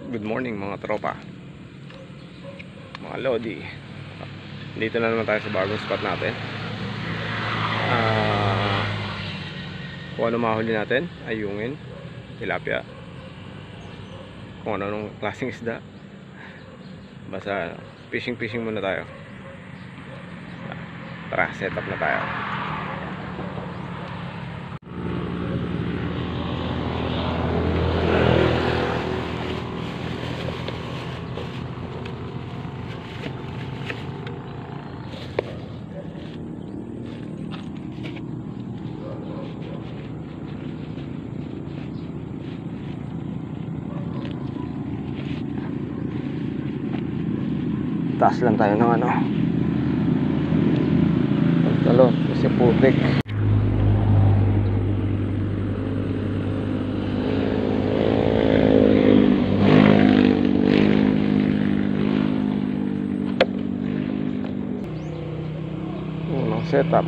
Good morning mga tropa, mga lodi. Dito na naman tayo sa bagong spot natin. Kung ano mahuli natin, ayungin, tilapia, kung ano klaseng isda. Basta fishing muna tayo. Tara, set up na tayo. Taas lang tayo ng ano, pagtalon kasi putik. Unang setup.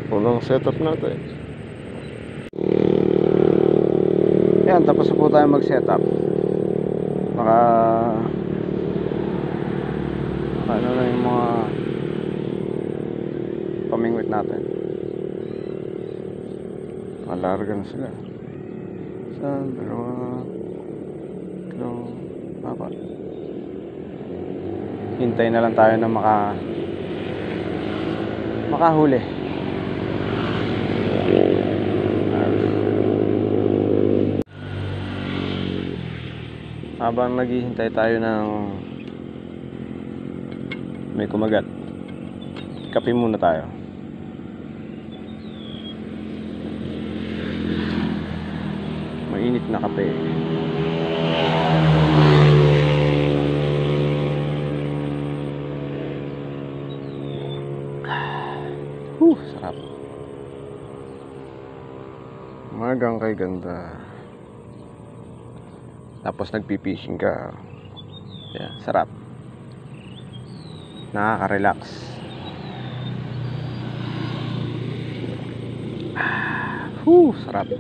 Unang setup natin. Yan, tapos po tayo mag setup. Baka ano na yung mga pamingwit natin. Malarga na sila. Isa, dalawa, tatlo, apat. Hintay na lang tayo na makahuli. Habang naghihintay tayo ng may kumagat, kape muna tayo. Mainit na kape. Sarap. Magang kay ganda. Tapos nagpipishing ka. Yeah, sarap. Nakaka-relax. Sarap.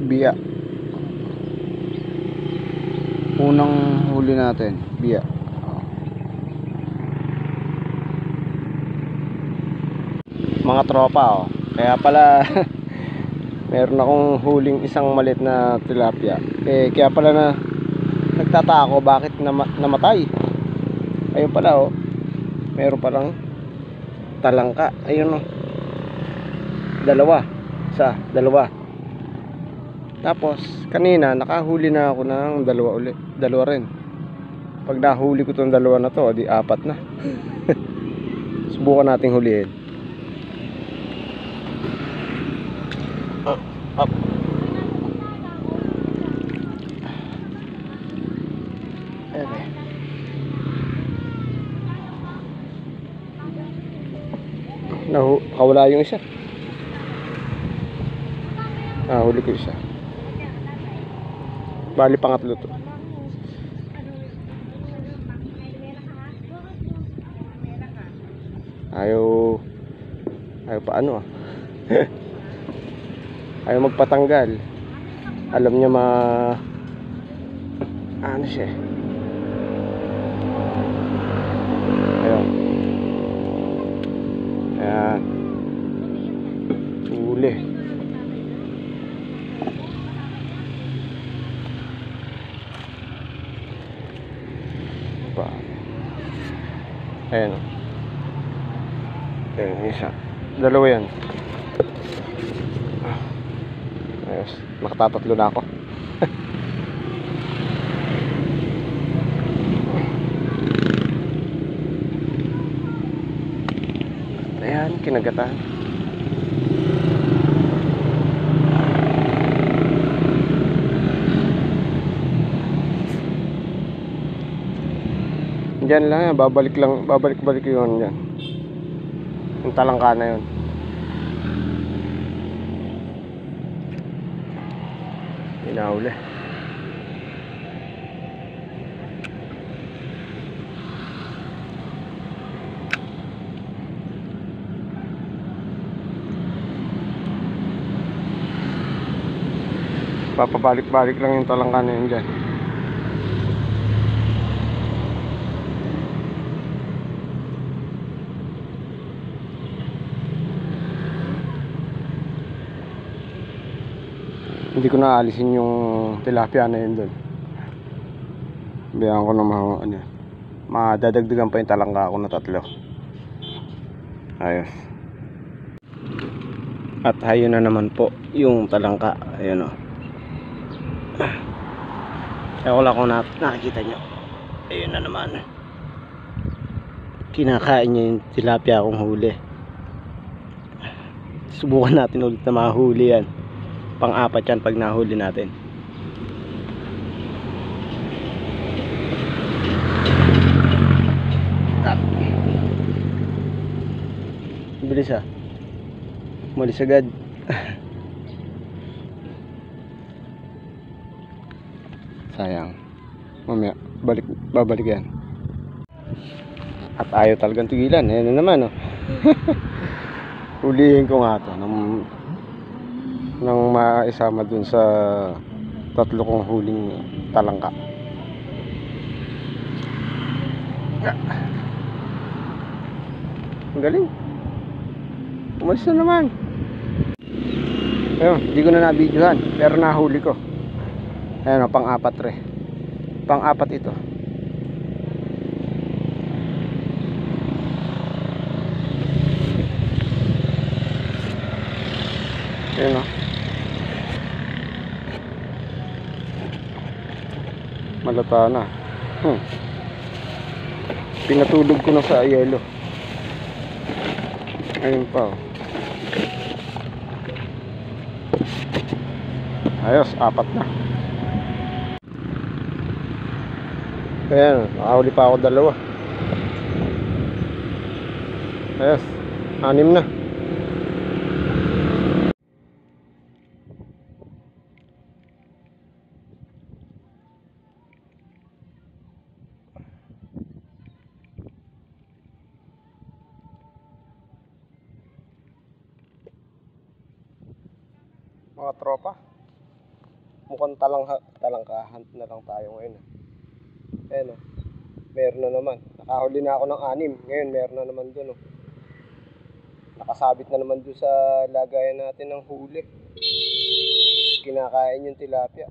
Biya. Unang huli natin, biya. Mga tropa, kaya pala meron akong huling isang maliit na tilapia. Kaya pala na nagtataka ako bakit namatay. Ayun pala, meron palang talangka. Ayun, dalawa. Tapos kanina nakahuli na ako ng dalawa rin. Pag nahuli ko tong dalawa na to, di apat na. Subukan nating huliin. Up. Okay. Kawala yung isa. Huli ko isa. Bali pangatlo to. Ayaw paano ayaw magpatanggal. Alam niya ano siya. Ayun. Ayan. Huli. Ayan. Ayan, isa. Dalawa yan. Ayos. Makatatatlo na ako. kinagatan. Diyan lang yan, babalik yun dyan. Yung talangka na yun. Inahuli. Papabalik-balik lang yung talangka na yun dyan. Hindi ko na alisin yung tilapia na yun doon. Biyan ko na madadagdagan pa yung talangka ko na 3. Ayos. At ayun na naman po yung talangka. Ayun o. Kaya wala kung nakikita nyo. Ayun na naman. Kinakain niya yung tilapia akong huli. Subukan natin ulit na mahuli yan. Pang-4 yan pag nahuli natin. Bilis Malis agad. Sayang. Mamaya babalik yan. At ayaw talagang tigilan. Ayan na naman Hulihin ko nga to nang maisama dun sa 3 kong huling talangka. Ang galing. Umalis na naman. Ayun, hindi ko na nabidyohan, pero nahuli ko. Ayun pang-4 Pang-4 ito. Ayun malata na. Pinatulog ko na sa yelo. Ayun pa Ayos, 4 na. Ayan, nakahuli pa ako 2. Ayos, 6 na. Mga tropa, mukhang talangkahan na lang tayo ngayon. Ayan meron na naman. Nakahuli na ako ng 6. Ngayon meron na naman dun nakasabit na naman dun sa lagayan natin ng huli. Kinakain yung tilapia.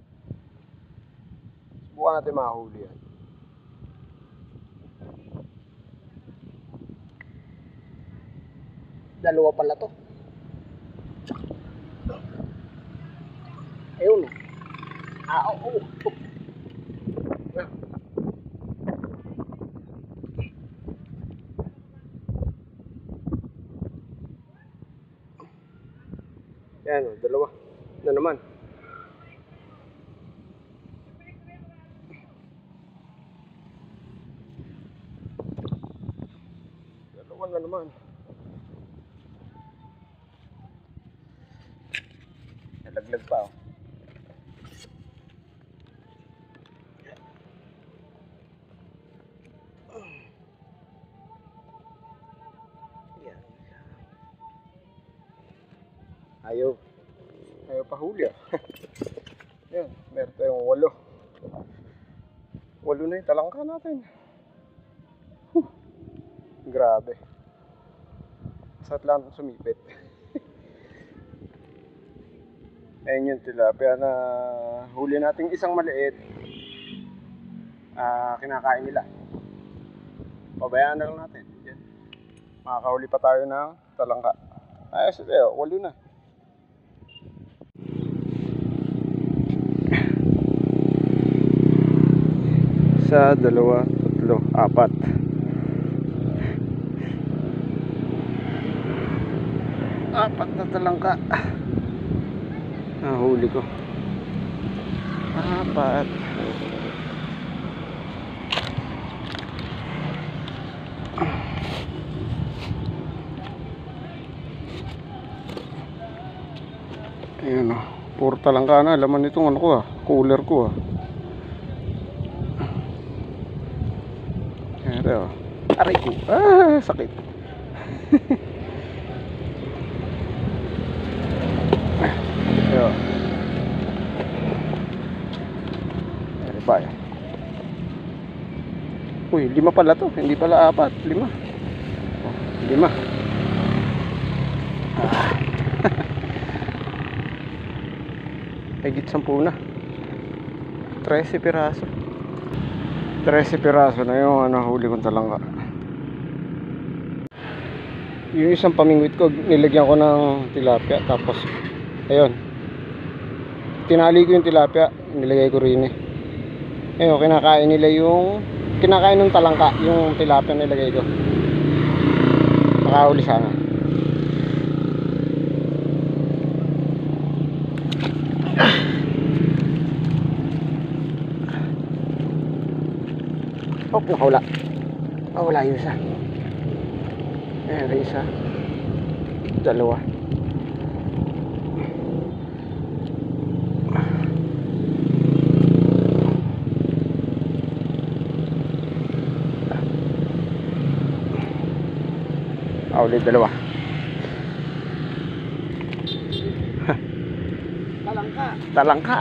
Subukan natin mahuli yan. Dalawa pala to. Ayun oo. Yan 2 na naman. Dalawa na naman. Nalaglag pa Ayaw pa huli Yan, meron tayong 8 na yung talangka natin. Grabe. Sat lang sumipit. Ayun yung tilapia na huli nating isang maliit. Kinakain nila. Pabayaan na lang natin. Yan. Makakahuli pa tayo ng talangka. Ayos, 8 na. Sa 2, 3, 4. Apat na talangka. Nahuli ko. Apat. Ayan o. Puro talangka na. Laman itong ano ko cooler ko Ayan o. Aray ko. Sakit. Ayan. Ayan pa yan. Uy, 5 pala to. Hindi pala 4. 5. 5. Higit 10 na. 13 piraso. 13 piraso na yung huli kong talangka. Yung isang pamingwit ko, nilagyan ko ng tilapia. Tapos, ayun. Tinali ko yung tilapia. Nilagay ko rin Ayun, kinakain nila yung kinakain ng talangka. Yung tilapia nilagay ko. Makahuli sana. Oh, nakawala. Wala yung isa. Ayan, isa. Dalawa. Ulit dalawa. Talangka. Talangka.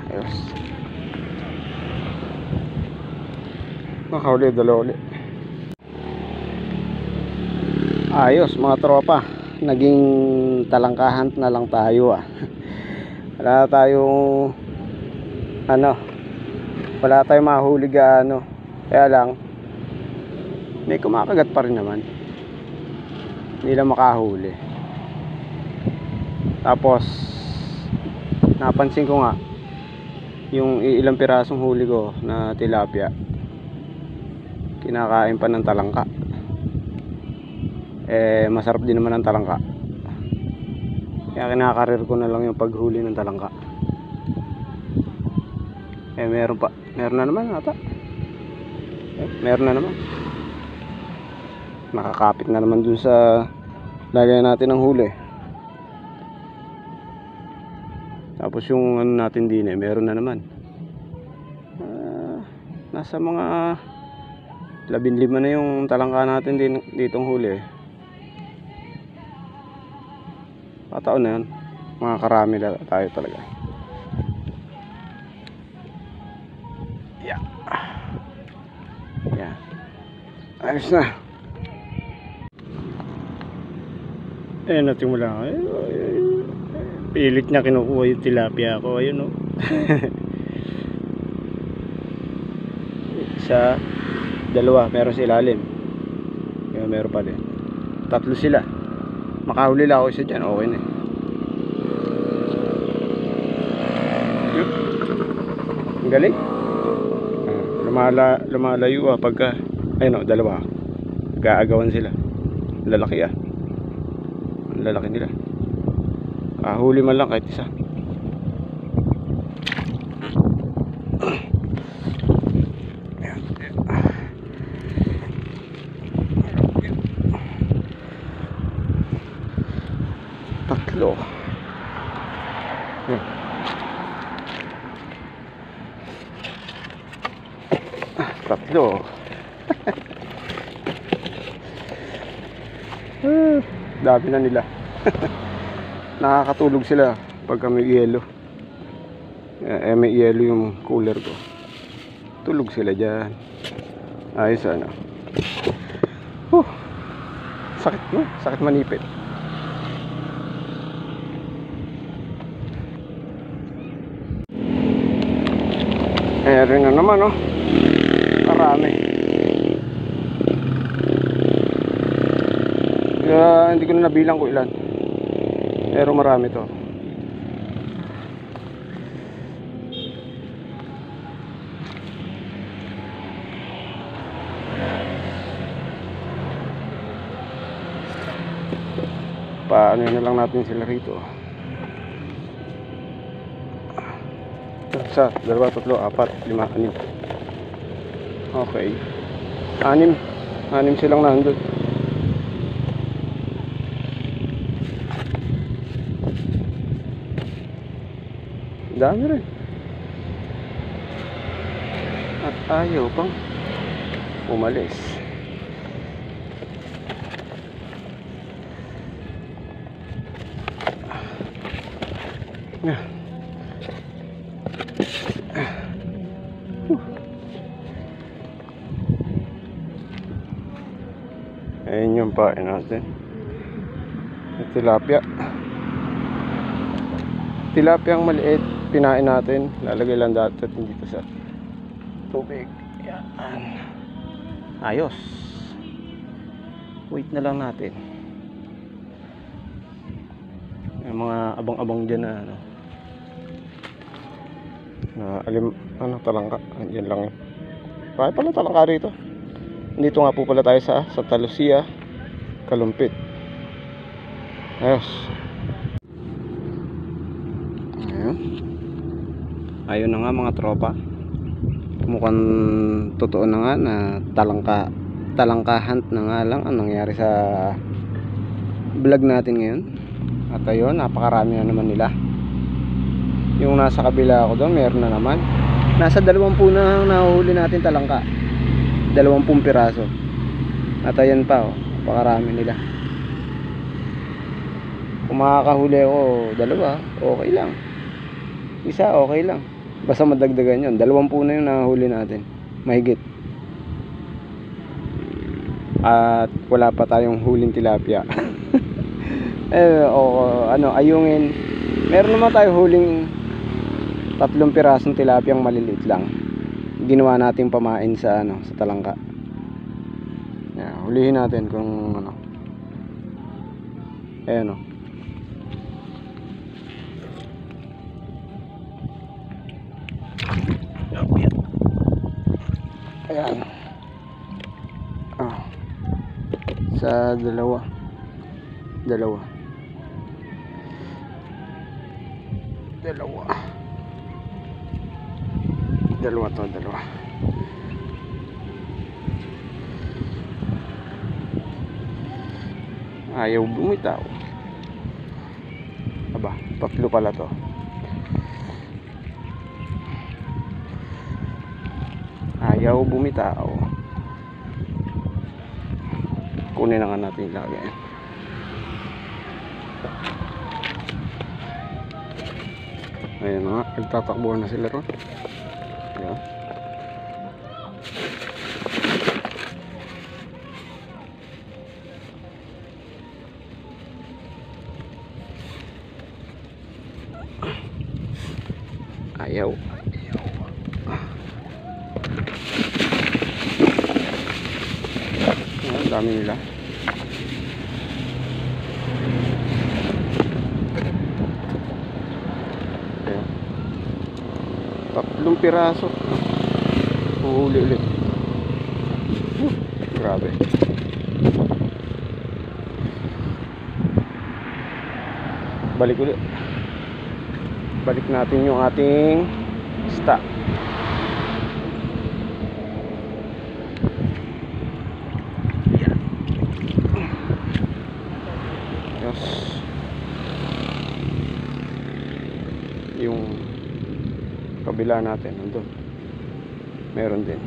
Ayos. Nakahuli dalawa ulit. Ayos mga tropa. Naging talangkahan na lang tayo Wala tayong wala tayong mahuli kaya lang may kumakagat pa rin naman, hindi lang makahuli. Tapos napansin ko nga yung ilang pirasong huli ko na tilapia kinakain pa ng talangka. Masarap din naman ang talangka. Kaya kinakarir ko na lang yung paghuli ng talangka. Meron na naman ata. Meron na naman. Nakakapit na naman dun sa lagay natin ng huli. Tapos yung natin din meron na naman. Nasa mga 15 na yung talangka natin din ditong huli. Pataon na yun. Mga karami na tayo talaga. Yeah. Ayos na. Natin mo lang. Pilit niya kinukuha yung tilapia ko. Ayun Isa, dalawa. Meron sa ilalim. Meron pa din. 3 sila. Makahuli lang ako isa dyan, okay na Ang galing. Lumalayo pagka ayun dalawa. Gaagawan sila. Lalaki Ang lalaki nila. Huli man lang kahit isa. Tatlo. Tatlo. Dami na nila. Nakakatulog sila pagka may yelo. May yelo yung cooler ko. Tulog sila dyan. Ayos Sakit sakit manipit. Rin na naman marami. Hindi ko na nabilang kung ilan, pero marami to. paano na lang natin sila rito. Isa, dalawa, tatlo, apat, lima, anim. Okay. Anim silang nandun. Dami rin. At ayaw pang umalis. Ayun yung pain natin. Tilapia. Tilapia ang maliit. Pinain natin. Lalagay lang dati dito sa tubig. Yan. Ayos. Wait na lang natin. Yung mga abang-abang dyan na talangka. Yan lang yun. Kaya pala talangka rito. Dito nga po pala tayo sa Santa Lucia, Kalumpit. Ayos. Ayun na nga mga tropa. Mukhang totoo na nga na talangka hunt na nga lang ang nangyari sa vlog natin ngayon. At ayun, napakarami na naman nila. Yung nasa kabila ako doon, meron na naman. Nasa 20 na nahuhuli natin talangka. 20 piraso. At ayan pa, napakarami nila. Kung makakahuli ako 2, okay lang. Isa, okay lang. Basta madagdagan yun. 20 na yung nahuli natin. Mahigit. At wala pa tayong huling tilapia. Ayungin. Meron naman tayo huling 3 pirasong tilapia ang maliliit lang. Ginawa natin pamain sa sa talangka. Hulihin natin kung Ayan o. Ayan. Sa dalawa to. Ayaw bumitaw. Aba, 3 pala to. Ayaw bumitaw. Kunin na nga natin ilagay. Ayan nga, nagtatakbuhan na sila ron. Ayan. Ayaw. Ang dami nila. Ayan. 3 piraso. Uhuli ulit. Grabe. Balik ulit. Balik natin yung ating stock. Yan. Yes. Yung kabila natin nandun. Meron din.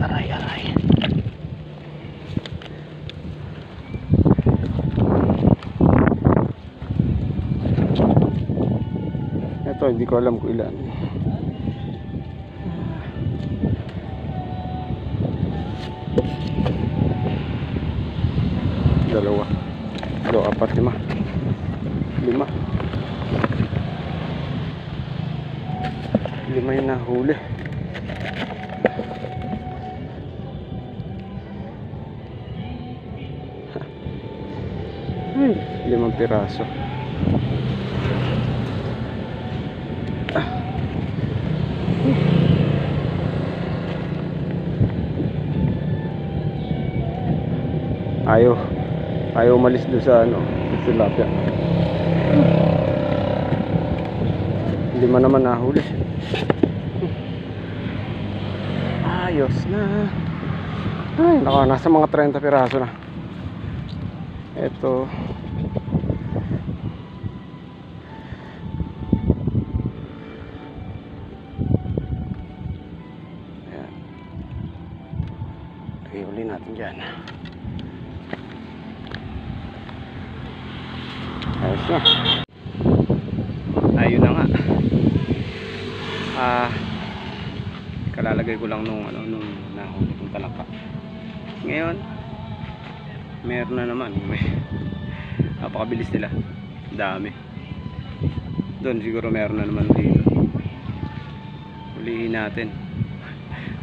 Aray. Ito, hindi ko alam kung ilan. Dalawa, 4, 5. Lima. Lima yung nahuli. Ay, 5 piraso. Ayaw umalis doon sa ano, sa tilapia. 5 naman nahuli. Ayos na. Ay, nasa mga 30 piraso na. Ito. Ayan. Lagay uli natin dyan. Ayos na. Ayun na nga. Kalalagay ko lang nung nahuli kong talapa. Ngayon, meron na naman. Napakabilis nila. Dami. Doon siguro meron na naman dito. Hulihin natin.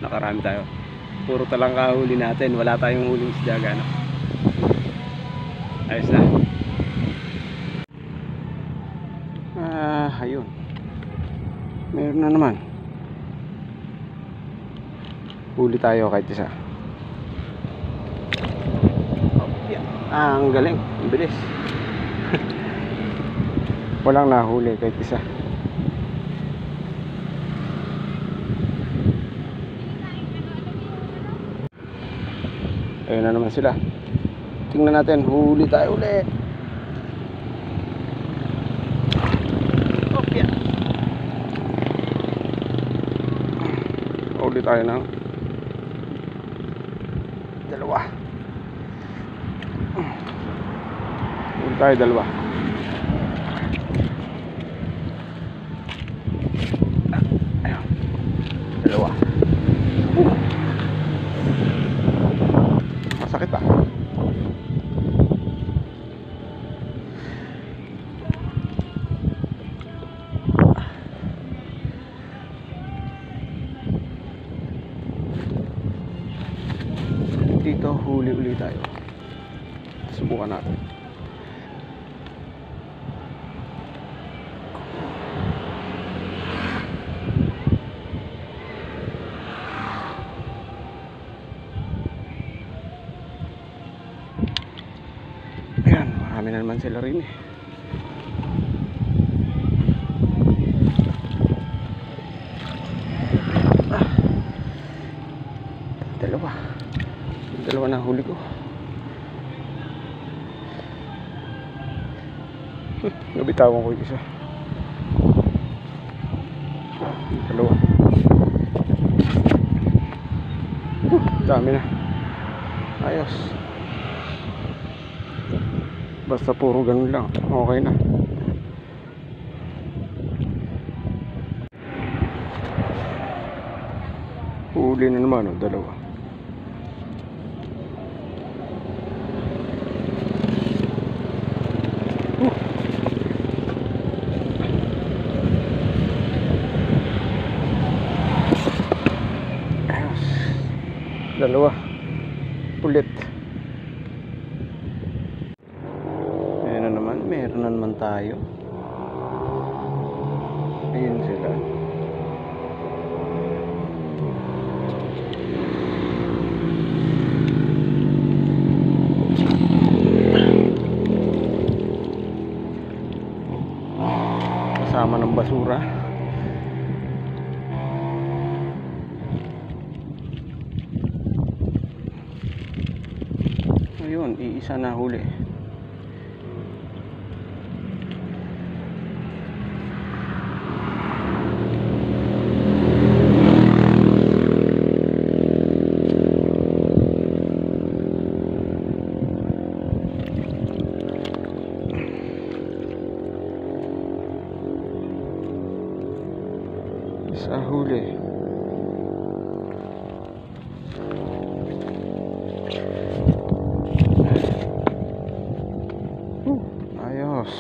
Nakarami tayo. Puro talangka huli natin. Wala tayong huling isda gano. Ayos na. Ayun. Meron na naman. Huli tayo kahit isa. Ang galing. Ang bilis. Walang nahuli kahit isa. Ayun na naman sila. Tingnan natin. Huli tayo ulit. Huli tayo ng dalawa. Huli tayo dalawa. Ayun. Dalawa. Masakit pa. Dito huli uli tayo. Subukan natin. Ayan, marami na naman sila rin eh. Dalawa na huli ko. Nabitawan ko yung isa. Dalawa. Dami na. Ayos. Basta puro ganun lang. Okay na. Huli na naman, dalawa. Dalawa ulit. Ayan na naman, meron na naman tayo. Ayun sila. Kasama ng basura. Ayun, iisa na huli. Isa huli. Ayos.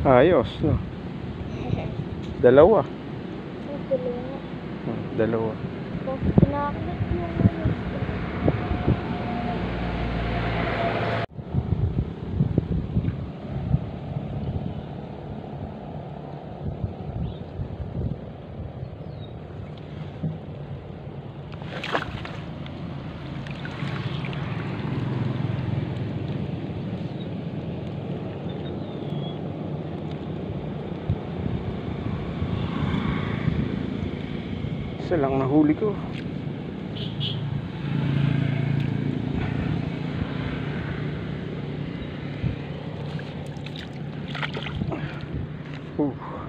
Ayos, no? Dalawa. Dalawa. Dalawa. Bakit pinakalat yung ano? Isa lang nahuli ko.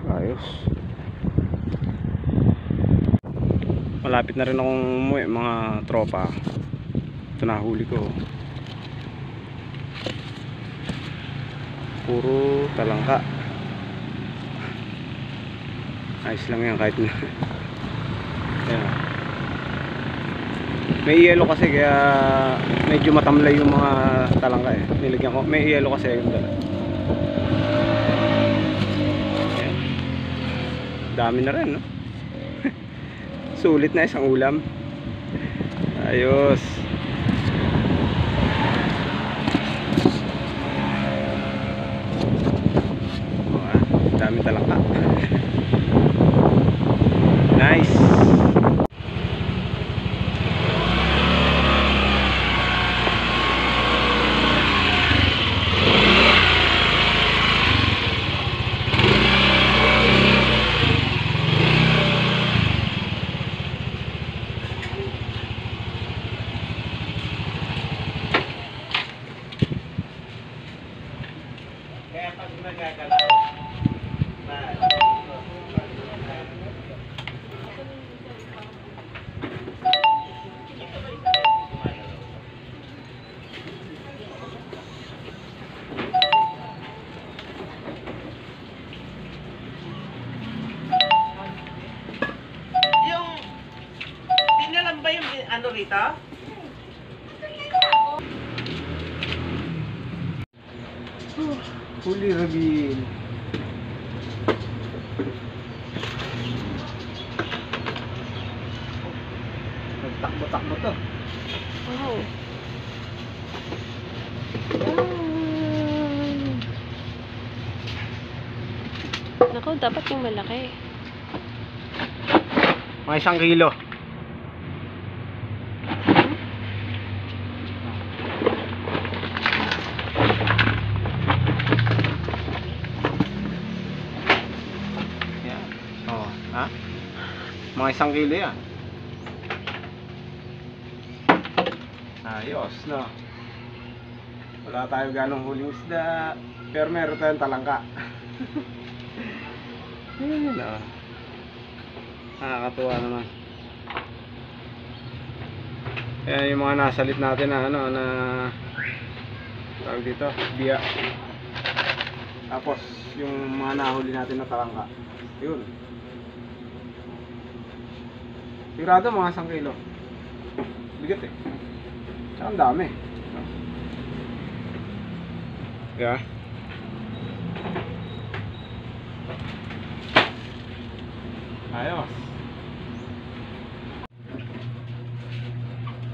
Ayos. Malapit na rin akong umuwi mga tropa. Ito nahuli ko. Puro talangka. Ayos lang yan kahit na. Ayan. May yelo kasi kaya medyo matamlay yung mga talangka eh. Nilagyan ko. May yelo kasi yung dala. Ayan. Dami na rin, no? Sulit na isang ulam. Ayos. Dami talangka. Nice. Kaya pag magagalaw, yung dinalan ba yung ano rito? Huli Rabin. Nagtakbo-takbo to. Wow. Naku, dapat yung malaki. Mga 1 kilo. Yan. Oh, ha? Mga 1 kilo yan. Ayos, no? Wala tayo ganong huling isda, pero meron tayong talangka. Ayun, no? Nakakatuwa naman. Ayan yung mga nasalit natin na ano na tawag dito, biya. Tapos yung mga nahuli natin na talangka. Yun. Sigurado mga 1 kilo. Bigat eh. Tsaka ang dami. Yeah. Ayos.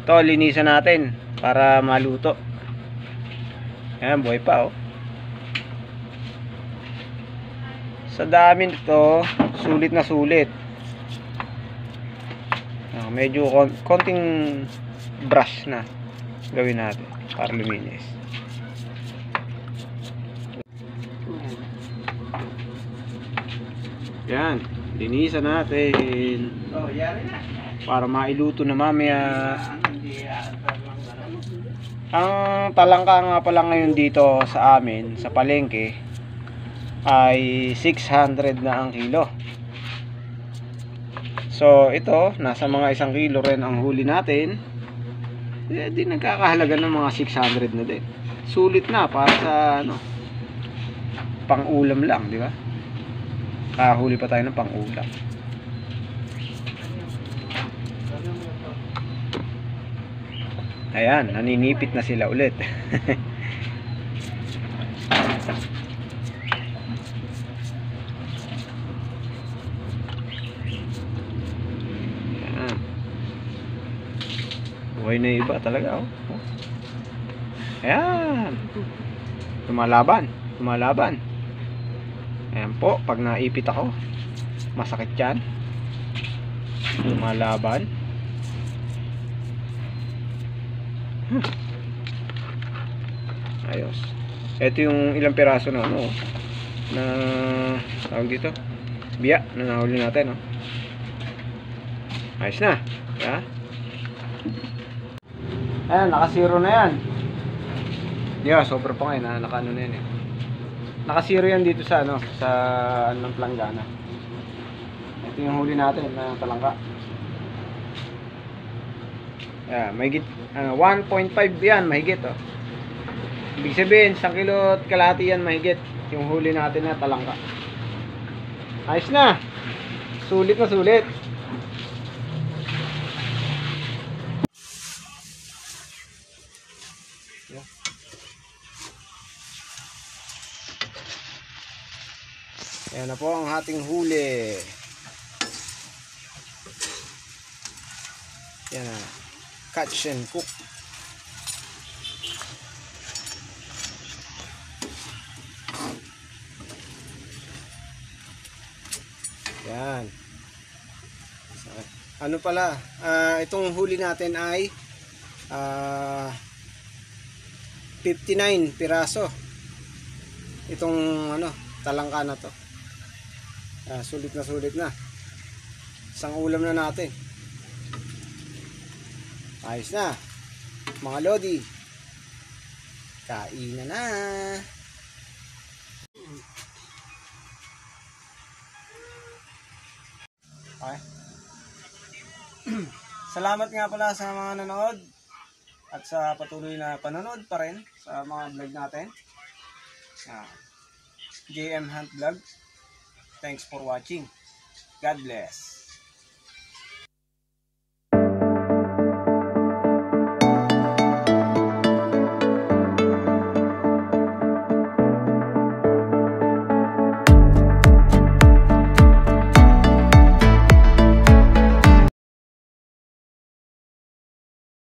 Ito, linisan natin para maluto. Ayan, buhay pa oh. Sa dami nito, sulit na sulit. Medyo konting brush na gawin natin para luminis. Yan, linisan natin. Oh, yari na. Para mailuto na mamaya. Ang talangka nga pala ngayon dito sa amin, sa palengke, ay 600 na ang kilo. So ito, nasa mga 1 kilo rin ang huli natin. Di nagkakahalaga ng mga 600 na din. Sulit na para sa ano, pang-ulam lang, di ba? Huli pa tayo ng pang-ulam. Ayan, naninipit na sila ulit. Buhay na iba talaga, oh. Ayan. Lumalaban. Lumalaban. Ayan po, pag naipit ako, masakit yan. Lumalaban. Ayos. Ito yung ilang piraso na ano, na tawag dito, biya na nahuli natin, oh. Ayos na. Yeah. Ayan, naka-zero na yan. Yeah, sobra pa ngayon, naka-ano na yan, eh. Naka-zero yan dito sa ano, sa ano ng planggana. Ito yung huli natin na talangka. Yeah, mahigit 1.5 yan, mahigit, oh. Ibig sabihin, 1 kilo at kalahati yan mahigit yung huli natin na talangka. Ayos na. Sulit na sulit. Ayan na po ang ating huli. Yan na. Catch and cook. Yan. Ano pala, itong huli natin ay 59 piraso. Itong ano, talangka na to. Sulit na. Isang ulam na natin. Ayos na. Mga lodi. Kain na. Okay. Salamat nga pala sa mga nanood at sa patuloy na panonood pa rin sa mga vlog natin. JM Hunt Vlog. Thanks for watching. God bless.